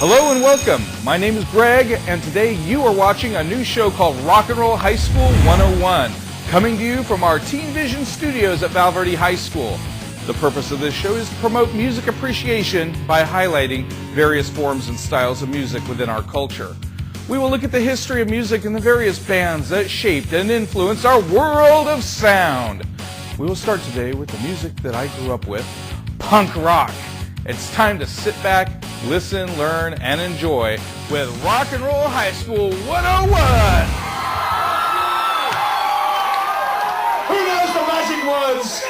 Hello and welcome. My name is Greg, and today you are watching a new show called Rock and Roll High School 101, coming to you from our Teen Vision studios at Val Verde High School. The purpose of this show is to promote music appreciation by highlighting various forms and styles of music within our culture. We will look at the history of music and the various bands that shaped and influenced our world of sound. We will start today with the music that I grew up with, punk rock. It's time to sit back, listen, learn, and enjoy with Rock and Roll High School 101. Who knows the magic words?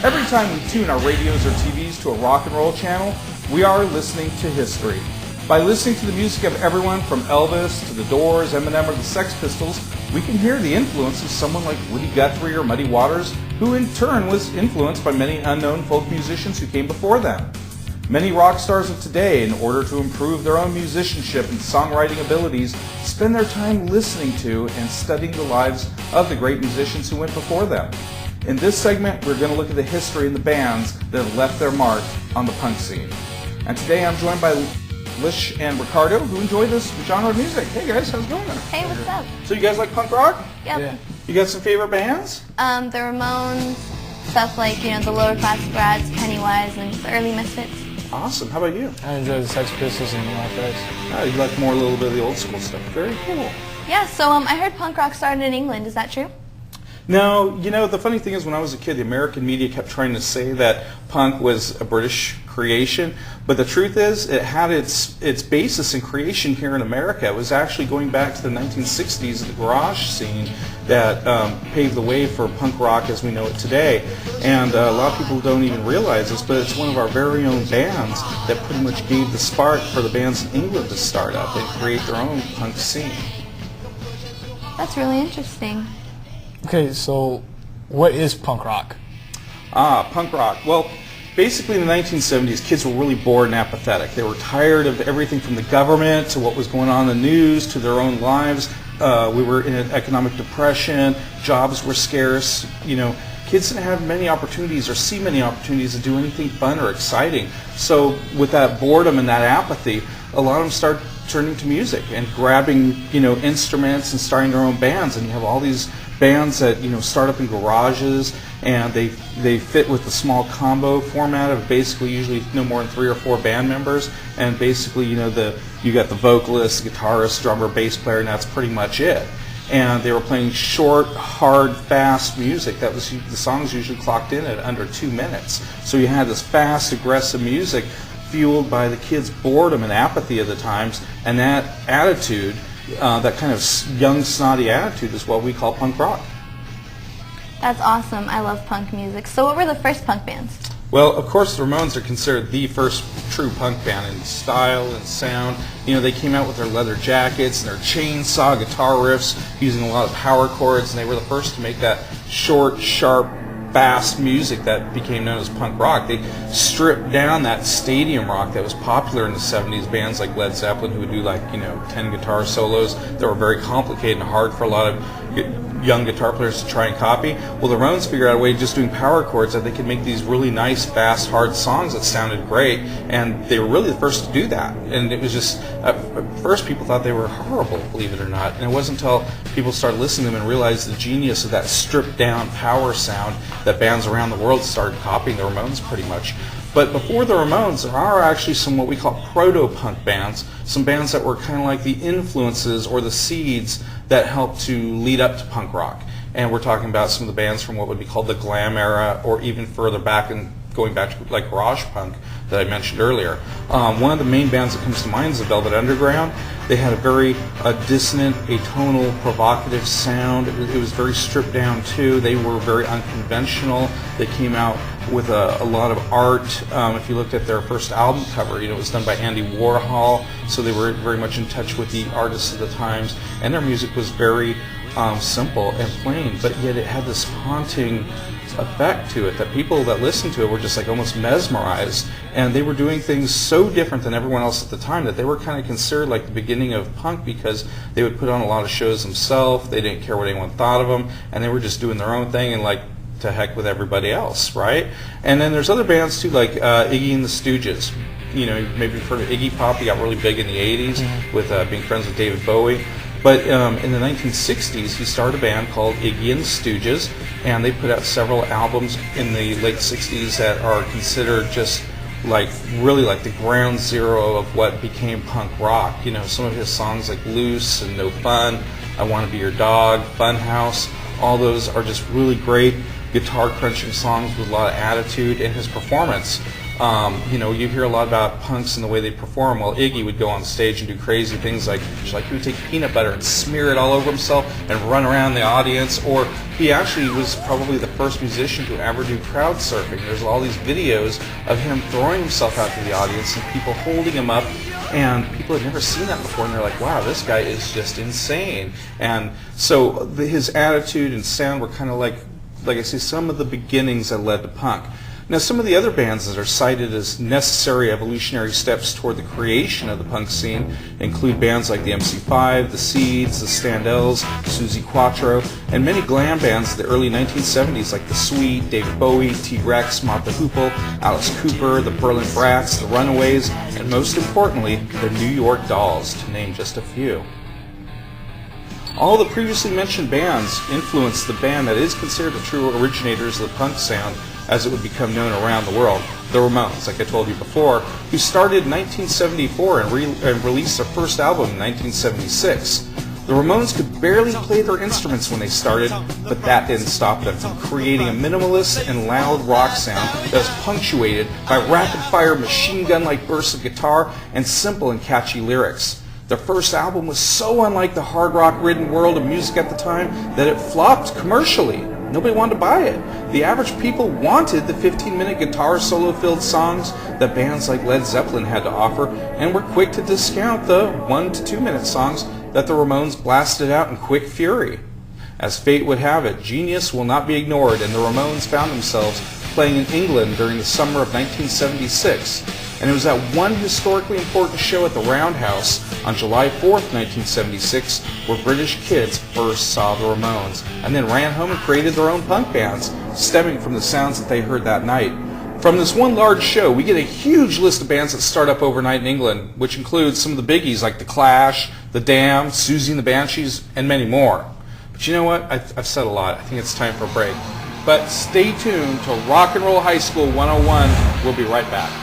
Every time we tune our radios or TVs to a rock and roll channel, we are listening to history. By listening to the music of everyone from Elvis to the Doors, Eminem, or the Sex Pistols, we can hear the influence of someone like Woody Guthrie or Muddy Waters, who in turn was influenced by many unknown folk musicians who came before them. Many rock stars of today, in order to improve their own musicianship and songwriting abilities, spend their time listening to and studying the lives of the great musicians who went before them. In this segment, we're going to look at the history and the bands that have left their mark on the punk scene. And today I'm joined by Lish and Ricardo, who enjoy this genre of music. Hey guys, how's it going? Hey, what's up? So you guys like punk rock? Yep. Yeah. You got some favorite bands? The Ramones, stuff like, the lower class grads, Pennywise, and the early Misfits. Awesome. How about you? I enjoy the Sex Pistols and the Rockers. You like more a little bit of the old school stuff. Very cool. Yeah, so I heard punk rock started in England. Is that true? No, the funny thing is when I was a kid, the American media kept trying to say that punk was a British creation, but the truth is it had its basis in creation here in America. It was actually going back to the 1960s, the garage scene that paved the way for punk rock as we know it today. And a lot of people don't even realize this, but it's one of our very own bands that pretty much gave the spark for the bands in England to start up and create their own punk scene. That's really interesting. Okay, so what is punk rock? Punk rock. Well, basically in the 1970s, kids were really bored and apathetic. They were tired of everything from the government to what was going on in the news to their own lives. We were in an economic depression. Jobs were scarce. Kids didn't have many opportunities or see many opportunities to do anything fun or exciting. So with that boredom and that apathy, a lot of them started turning to music and grabbing, instruments and starting their own bands. And you have all these bands that start up in garages, and they fit with the small combo format of basically usually no more than 3 or 4 band members, and basically you got the vocalist, guitarist, drummer, bass player, and that's pretty much it. And they were playing short, hard, fast music. That was the songs usually clocked in at under 2 minutes. So you had this fast, aggressive music fueled by the kids' boredom and apathy of the times, and that attitude. That kind of young, snotty attitude is what we call punk rock. That's awesome. I love punk music. So what were the first punk bands? Well, of course, the Ramones are considered the first true punk band in style and sound. They came out with their leather jackets and their chainsaw guitar riffs using a lot of power chords, and they were the first to make that short, sharp, fast music that became known as punk rock. They stripped down that stadium rock that was popular in the 70s. Bands like Led Zeppelin, who would do 10 guitar solos that were very complicated and hard for a lot of young guitar players to try and copy. Well, the Ramones figured out a way of just doing power chords that they could make these really nice, fast, hard songs that sounded great, and they were really the first to do that. And it was just, at first people thought they were horrible, believe it or not, and it wasn't until people started listening to them and realized the genius of that stripped down power sound that bands around the world started copying the Ramones pretty much. But before the Ramones, there are actually some what we call proto-punk bands, some bands that were kind of like the influences or the seeds that helped to lead up to punk rock. And we're talking about some of the bands from what would be called the glam era, or even further back, and going back to like garage punk that I mentioned earlier. One of the main bands that comes to mind is the Velvet Underground. They had a very dissonant, atonal, provocative sound. It was very stripped down too. They were very unconventional. They came out with a lot of art. If you looked at their first album cover, it was done by Andy Warhol, so they were very much in touch with the artists of the times, and their music was very simple and plain, but yet it had this haunting effect to it that people that listened to it were just like almost mesmerized, and they were doing things so different than everyone else at the time that they were kind of considered like the beginning of punk, because they would put on a lot of shows themselves. They didn't care what anyone thought of them, and they were just doing their own thing and like to heck with everybody else, right? And then there's other bands too, like Iggy and the Stooges. Maybe you've heard of Iggy Pop. He got really big in the 80s with being friends with David Bowie. But in the 1960s, he started a band called Iggy and the Stooges, and they put out several albums in the late 60s that are considered just like really like the ground zero of what became punk rock. Some of his songs like Loose and No Fun, I Want to Be Your Dog, Funhouse, all those are just really great guitar crunching songs with a lot of attitude, and his performance. You hear a lot about punks and the way they perform. Well, Iggy would go on stage and do crazy things like he would take peanut butter and smear it all over himself and run around the audience, or he actually was probably the first musician to ever do crowd surfing. There's all these videos of him throwing himself out to the audience and people holding him up, and people had never seen that before, and they're like, wow, this guy is just insane. And so his attitude and sound were kind of like I say, some of the beginnings that led to punk. Now, some of the other bands that are cited as necessary evolutionary steps toward the creation of the punk scene include bands like the MC5, the Seeds, the Standells, Suzi Quattro, and many glam bands of the early 1970s like the Sweet, David Bowie, T-Rex, Mott the Hoople, Alice Cooper, the Berlin Brats, the Runaways, and most importantly, the New York Dolls, to name just a few. All the previously mentioned bands influenced the band that is considered the true originators of the punk sound, as it would become known around the world, the Ramones, like I told you before, who started in 1974 and released their first album in 1976. The Ramones could barely play their instruments when they started, but that didn't stop them from creating a minimalist and loud rock sound that was punctuated by rapid-fire machine gun-like bursts of guitar and simple and catchy lyrics. Their first album was so unlike the hard rock-ridden world of music at the time that it flopped commercially. Nobody wanted to buy it. The average people wanted the 15-minute guitar solo-filled songs that bands like Led Zeppelin had to offer, and were quick to discount the 1 to 2 minute songs that the Ramones blasted out in quick fury. As fate would have it, genius will not be ignored, and the Ramones found themselves playing in England during the summer of 1976. And it was at one historically important show at the Roundhouse on July 4th, 1976, where British kids first saw the Ramones, and then ran home and created their own punk bands, stemming from the sounds that they heard that night. From this one large show, we get a huge list of bands that start up overnight in England, which includes some of the biggies like The Clash, The Damned, Susie and the Banshees, and many more. But you know what? I've said a lot. I think it's time for a break. But stay tuned to Rock and Roll High School 101. We'll be right back.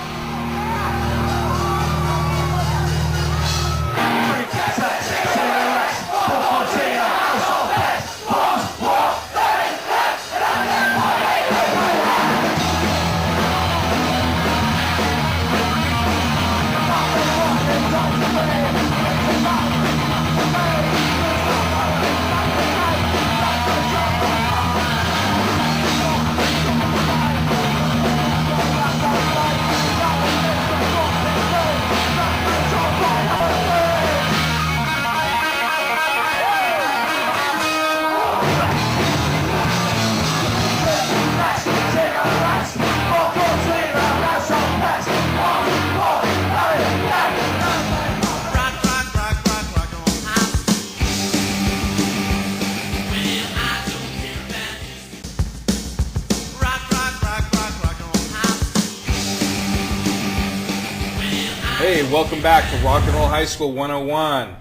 Hey, welcome back to Rock and Roll High School 101.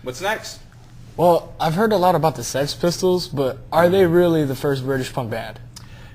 What's next? Well, I've heard a lot about the Sex Pistols, but are they really the first British punk band?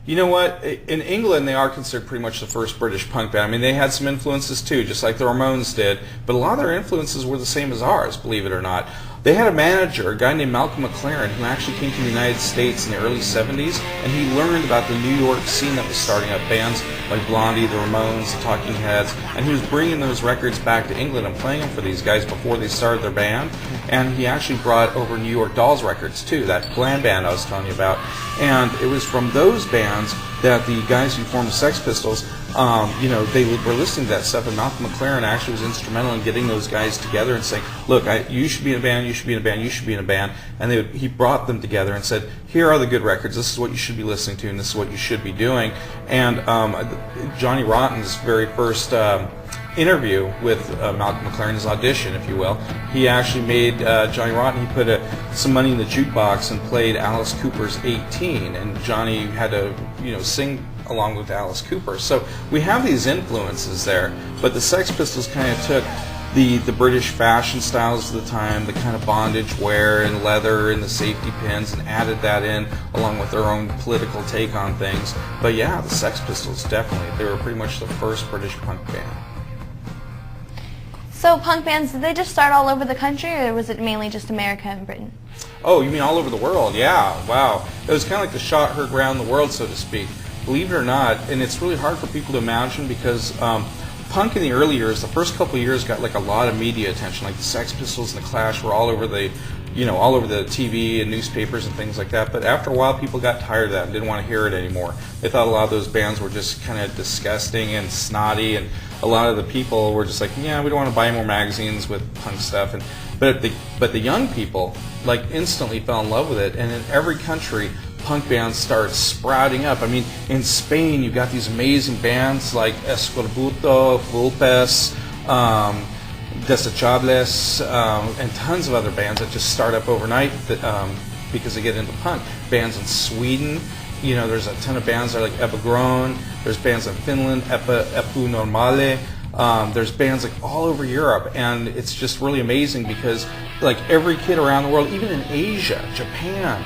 You know what? In England, they are considered pretty much the first British punk band. I mean, they had some influences too, just like the Ramones did, but a lot of their influences were the same as ours, believe it or not. They had a manager, a guy named Malcolm McLaren, who actually came to the United States in the early 70s, and he learned about the New York scene that was starting up, bands like Blondie, the Ramones, the Talking Heads, and he was bringing those records back to England and playing them for these guys before they started their band. And he actually brought over New York Dolls records too, that glam band I was telling you about. And it was from those bands that the guys who formed the Sex Pistols, they were listening to that stuff, and Malcolm McLaren actually was instrumental in getting those guys together and saying, look, you should be in a band, you should be in a band, you should be in a band. And he brought them together and said, here are the good records, this is what you should be listening to, and this is what you should be doing. And Johnny Rotten's very first interview with Malcolm McLaren, his audition, if you will, he actually made Johnny Rotten, he put some money in the jukebox and played Alice Cooper's 18, and Johnny had to sing along with Alice Cooper. So we have these influences there, but the Sex Pistols kind of took the British fashion styles of the time, the kind of bondage wear and leather and the safety pins, and added that in along with their own political take on things. But yeah, the Sex Pistols, definitely, they were pretty much the first British punk band. So punk bands, did they just start all over the country, or was it mainly just America and Britain? Oh, you mean all over the world? Yeah, wow. It was kind of like the shot heard around the world, so to speak. Believe it or not, and it's really hard for people to imagine because punk in the early years, the first couple of years got like a lot of media attention, like the Sex Pistols and the Clash were all over the TV and newspapers and things like that. But after a while, people got tired of that and didn't want to hear it anymore. They thought a lot of those bands were just kind of disgusting and snotty, and a lot of the people were just like, yeah, we don't want to buy more magazines with punk stuff. But the young people like instantly fell in love with it, and in every country, punk bands started sprouting up. I mean, in Spain, you've got these amazing bands like Escorbuto, Vulpes, Desechables, and tons of other bands that just start up overnight because they get into punk. Bands in Sweden, there's a ton of bands that are like Epigrone. There's bands in Finland, Epu Normale. There's bands like all over Europe, and it's just really amazing because like every kid around the world, even in Asia, Japan,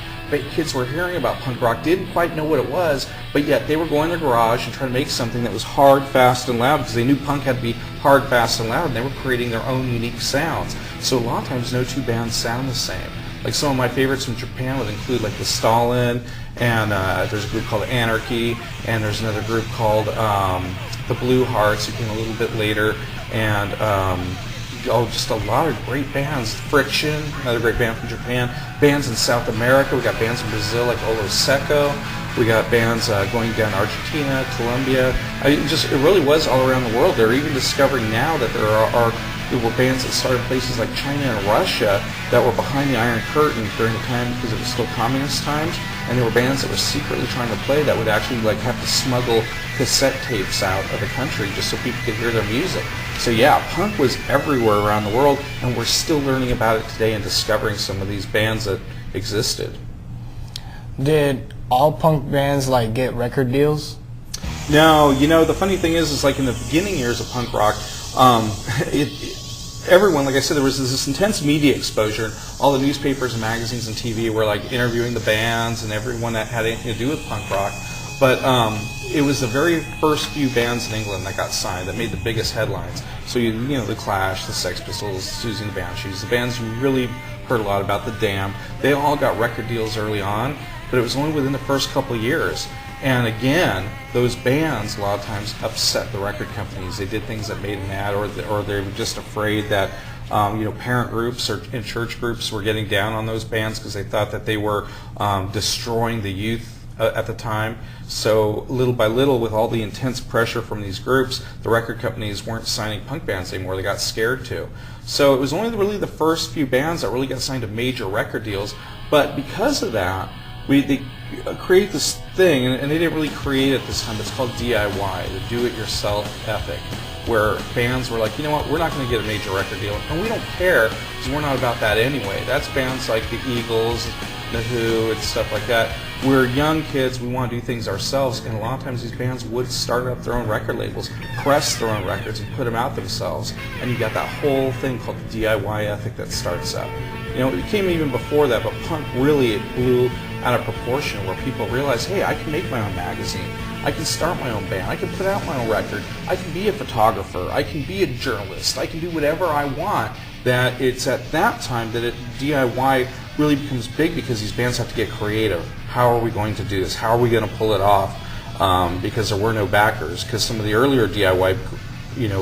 kids were hearing about punk rock, didn't quite know what it was, but yet they were going in their garage and trying to make something that was hard, fast, and loud because they knew punk had to be hard, fast, and loud, and they were creating their own unique sounds. So a lot of times no two bands sound the same. Like some of my favorites from Japan would include like the Stalin, and there's a group called Anarchy, and there's another group called the Blue Hearts, who came a little bit later, and just a lot of great bands. Friction, another great band from Japan. Bands in South America. We got bands in Brazil like Olo Seco. We got bands going down Argentina, Colombia. It really was all around the world. They're even discovering now that there were bands that started places like China and Russia that were behind the Iron Curtain during the time because it was still communist times, and there were bands that were secretly trying to play that would actually like have to smuggle cassette tapes out of the country just so people could hear their music. So yeah, punk was everywhere around the world, and we're still learning about it today and discovering some of these bands that existed. Did all punk bands like get record deals? No, the funny thing is like in the beginning years of punk rock, everyone, like I said, there was this intense media exposure. All the newspapers and magazines and TV were like interviewing the bands and everyone that had anything to do with punk rock. But it was the very first few bands in England that got signed that made the biggest headlines. So the Clash, the Sex Pistols, Susie and the Banshees, the bands you really heard a lot about, the Damned. They all got record deals early on, but it was only within the first couple of years. And again, those bands a lot of times upset the record companies. They did things that made them mad, or they were just afraid that parent groups and church groups were getting down on those bands because they thought that they were destroying the youth at the time. So little by little, with all the intense pressure from these groups, the record companies weren't signing punk bands anymore. They got scared to. So it was only really the first few bands that really got signed to major record deals. But because of that, they create this thing, and they didn't really create it this time. It's called DIY, the do-it-yourself ethic, where bands were like, you know what, we're not going to get a major record deal, and we don't care because we're not about that anyway. That's bands like the Eagles, The Who and stuff like that. We're young kids, we want to do things ourselves, and a lot of times these bands would start up their own record labels, press their own records, and put them out themselves. And you got that whole thing called the DIY ethic that starts up. You know, it came even before that, but punk really blew out of proportion where people realized, hey, I can make my own magazine. I can start my own band. I can put out my own record. I can be a photographer. I can be a journalist. I can do whatever I want. That it's at that time that DIY really becomes big because these bands have to get creative. How are we going to do this? How are we going to pull it off? Because there were no backers. Because some of the earlier DIY,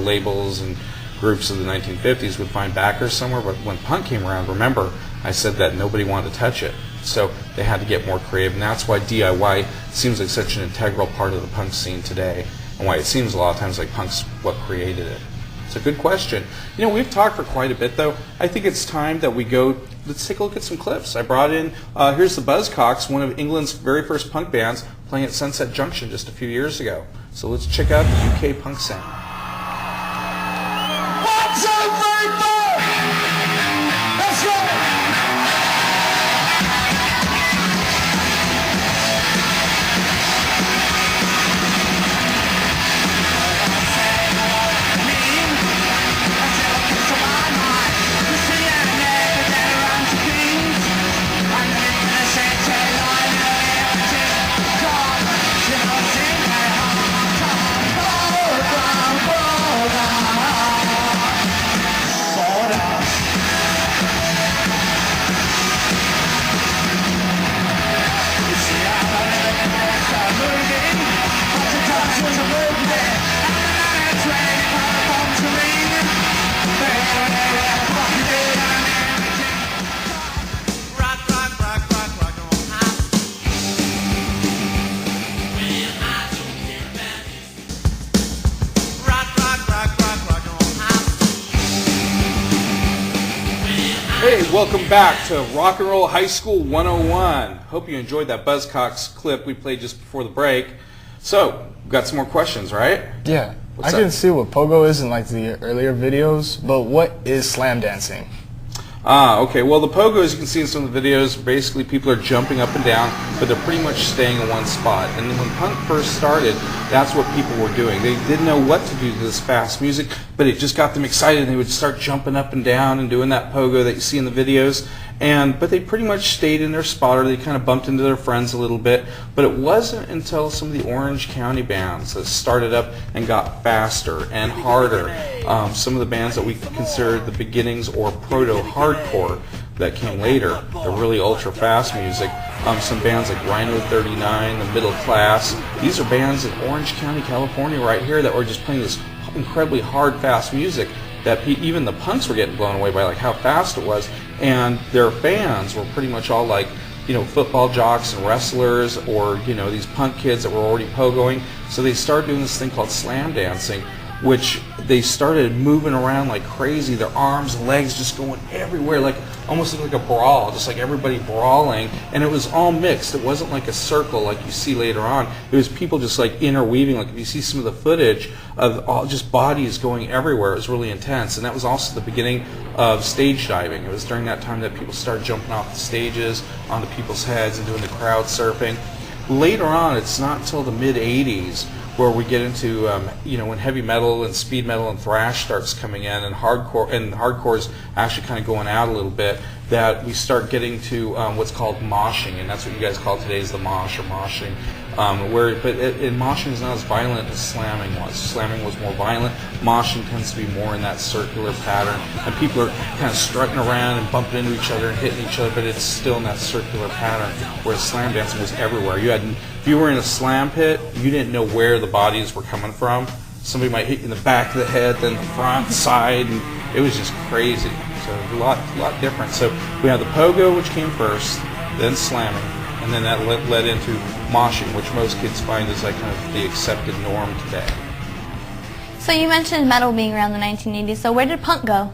labels and groups of the 1950s would find backers somewhere, but when punk came around, remember, I said that nobody wanted to touch it. So they had to get more creative, and that's why DIY seems like such an integral part of the punk scene today, and why it seems a lot of times like punk's what created it. It's a good question. We've talked for quite a bit, though. I think it's time that we go, let's take a look at some clips. I brought in, here's the Buzzcocks, one of England's very first punk bands, playing at Sunset Junction just a few years ago. So let's check out the UK punk scene. Hey, welcome back to Rock and Roll High School 101. Hope you enjoyed that Buzzcocks clip we played just before the break. So, we've got some more questions, right? Yeah. What's I can up? see what Pogo is in like the earlier videos, but what is slam dancing? Okay. Well, the Pogo, as you can see in some of the videos, basically people are jumping up and down, but they're pretty much staying in one spot. And when punk first started, that's what people were doing. They didn't know what to do to this fast music, but it just got them excited. They would start jumping up and down and doing that Pogo that you see in the videos. But they pretty much stayed in their spot, or they kind of bumped into their friends a little bit. But it wasn't until some of the Orange County bands that started up and got faster and harder. Some of the bands that we consider the beginnings or proto-hardcore that came later, the really ultra-fast music. Some bands like Rhino 39, the Middle Class. These are bands in Orange County, California right here that were just playing this incredibly hard, fast music that even the punks were getting blown away by, like how fast it was. And their fans were pretty much all like, football jocks and wrestlers, or, these punk kids that were already pogoing. So they started doing this thing called slam dancing, which they started moving around like crazy, their arms and legs just going everywhere, like almost like a brawl, just like everybody brawling. And it was all mixed. It wasn't like a circle like you see later on. It was people just like interweaving. Like if you see some of the footage of all just bodies going everywhere, it was really intense. And that was also the beginning of stage diving. It was during that time that people started jumping off the stages onto people's heads and doing the crowd surfing. Later on, it's not until the mid-'80s where we get into, when heavy metal and speed metal and thrash starts coming in, and hardcore's actually kind of going out a little bit, that we start getting to what's called moshing, and that's what you guys call today is the mosh or moshing. Moshing is not as violent as slamming was. Slamming was more violent. Moshing tends to be more in that circular pattern, and people are kind of strutting around and bumping into each other and hitting each other, but it's still in that circular pattern, whereas slam dancing was everywhere. If you were in a slam pit, you didn't know where the bodies were coming from. Somebody might hit you in the back of the head, then the front, side, and it was just crazy. So a lot different. So we have the Pogo, which came first, then slamming, and then that led into moshing, which most kids find is like kind of the accepted norm today. So you mentioned metal being around the 1980s, so where did punk go?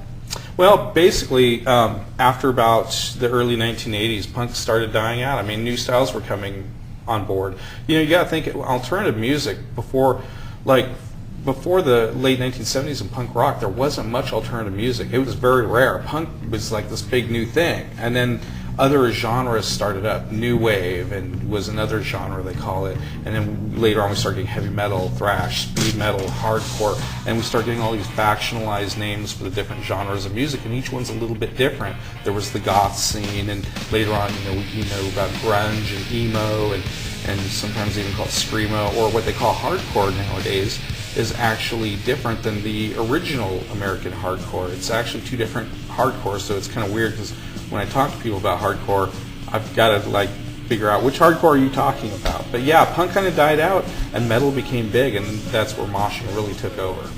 Well, basically, after about the early 1980s, punk started dying out. I mean, new styles were coming on board. You got to think alternative music before the late 1970s in punk rock, there wasn't much alternative music. It was very rare. Punk was like this big new thing. And then other genres started up. New wave and was another genre, they call it. And then later on we started getting heavy metal, thrash, speed metal, hardcore, and we started getting all these factionalized names for the different genres of music, and each one's a little bit different. There was the goth scene, and later on, you know about grunge and emo, and sometimes even called screamo, or what they call hardcore nowadays, is actually different than the original American hardcore. It's actually two different hardcores, so it's kind of weird because when I talk to people about hardcore, I've got to like figure out which hardcore are you talking about. But yeah, punk kind of died out and metal became big, and that's where moshing really took over.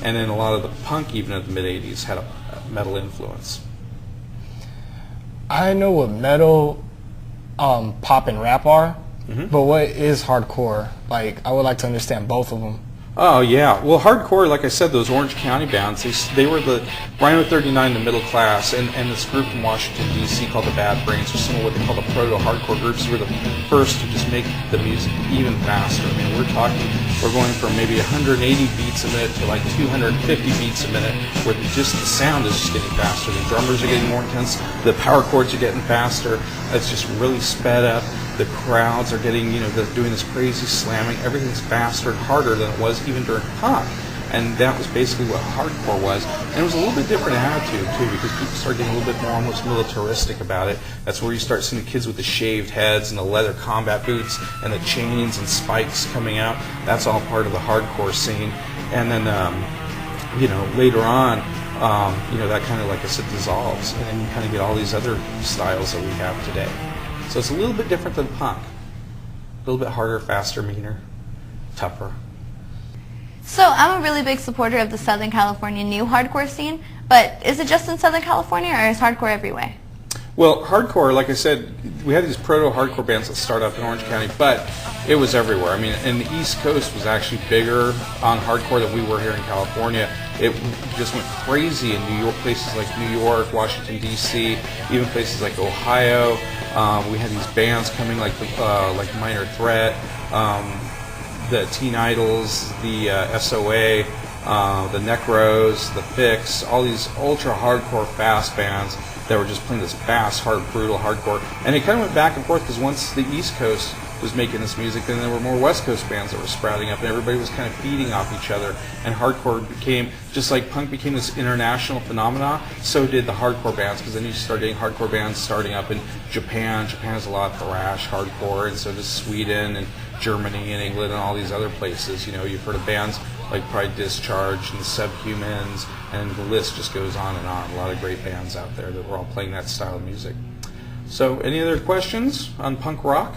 And then a lot of the punk, even in the mid-'80s, had a metal influence. I know what metal, pop, and rap are, but what is hardcore? Like, I would like to understand both of them. Oh yeah, well hardcore, like I said, those Orange County bands, they were the Rhino 39, the middle class, and this group from Washington D.C. called the Bad Brains, or some of what they call the proto-hardcore groups, who were the first to just make the music even faster. I mean, we're going from maybe 180 beats a minute to like 250 beats a minute, where just the sound is just getting faster. The drummers are getting more intense, the power chords are getting faster. It's just really sped up. The crowds are getting, they're doing this crazy slamming. Everything's faster and harder than it was even during punk. And that was basically what hardcore was. And it was a little bit different attitude, too, because people started getting a little bit more almost militaristic about it. That's where you start seeing the kids with the shaved heads and the leather combat boots and the chains and spikes coming out. That's all part of the hardcore scene. And then, later on, that kind of, like I said, dissolves. And then you kind of get all these other styles that we have today. So it's a little bit different than punk. A little bit harder, faster, meaner, tougher. So I'm a really big supporter of the Southern California new hardcore scene, but is it just in Southern California, or is hardcore everywhere? Well, hardcore, like I said, we had these proto-hardcore bands that started up in Orange County, but it was everywhere. I mean, and the East Coast was actually bigger on hardcore than we were here in California. It just went crazy in New York, places like New York, Washington, D.C., even places like Ohio. We had these bands coming like Minor Threat, the Teen Idols, the SOA, the Necros, the Fix, all these ultra hardcore fast bands that were just playing this fast, hard, brutal hardcore. And it kind of went back and forth because once the East Coast was making this music, then there were more West Coast bands that were sprouting up, and everybody was kind of feeding off each other. And hardcore became, just like punk became this international phenomenon, so did the hardcore bands, because then you start getting hardcore bands starting up in Japan. Japan has a lot of thrash hardcore, and so does Sweden and Germany and England and all these other places. You've heard of bands like Pride Discharge and the Subhumans, and the list just goes on and on. A lot of great bands out there that were all playing that style of music. So, any other questions on punk rock?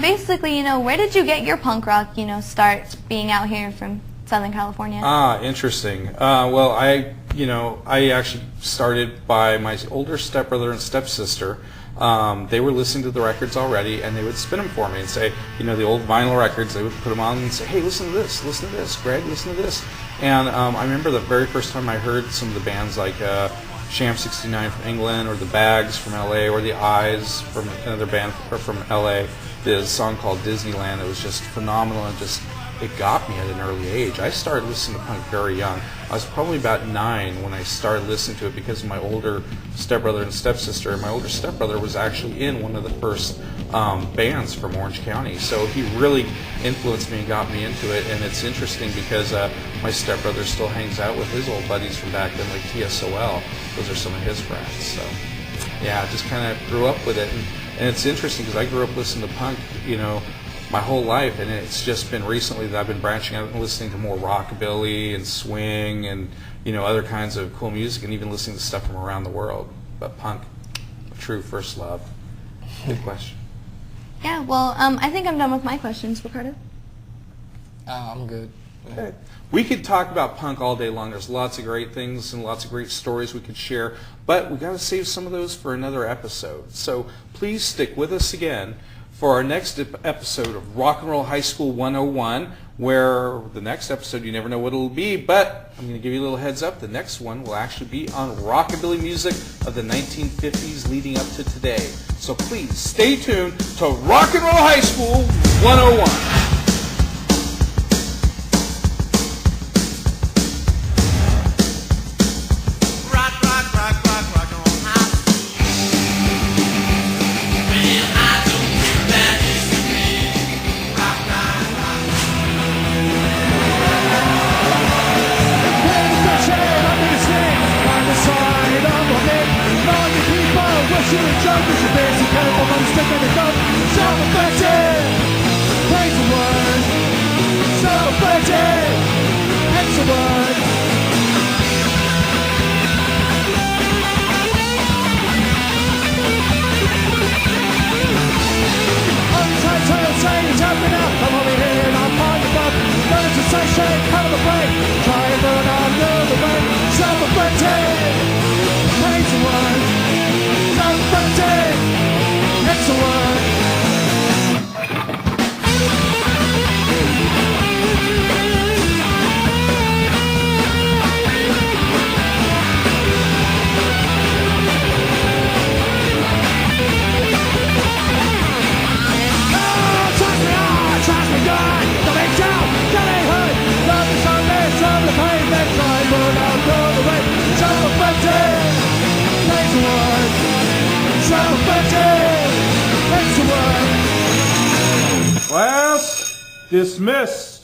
Basically, where did you get your punk rock, start being out here from Southern California? Interesting. Well, I actually started by my older stepbrother and stepsister. They were listening to the records already, and they would spin them for me and say, the old vinyl records, they would put them on and say, hey, listen to this, Greg, listen to this. And I remember the very first time I heard some of the bands like Sham 69 from England, or the Bags from LA, or the Eyes from another band from LA. There's a song called Disneyland that was just phenomenal, and it got me at an early age. I started listening to punk very young. I was probably about 9 when I started listening to it because of my older stepbrother and stepsister. And my older stepbrother was actually in one of the first bands from Orange County. So he really influenced me and got me into it. And it's interesting because my stepbrother still hangs out with his old buddies from back then, like TSOL. Those are some of his friends. So yeah, I just kind of grew up with it. And it's interesting because I grew up listening to punk, my whole life, and it's just been recently that I've been branching out and listening to more rockabilly and swing and other kinds of cool music, and even listening to stuff from around the world. But punk, a true first love. Good question. Yeah, well, I think I'm done with my questions, Ricardo. I'm good. Okay. We could talk about punk all day long. There's lots of great things and lots of great stories we could share, but we've got to save some of those for another episode. So please stick with us again for our next episode of Rock and Roll High School 101, where the next episode, you never know what it'll be, but I'm going to give you a little heads up. The next one will actually be on rockabilly music of the 1950s leading up to today. So please stay tuned to Rock and Roll High School 101. Self-afflicted, praise the word. Self-afflicted, hence the word. Jumping up, come over here and I'll find the bug. Learn to say shit, cut of the break. Try and burn out another way. Self-afflicted, praise the word. Self-afflicted, it's the word. Class dismissed.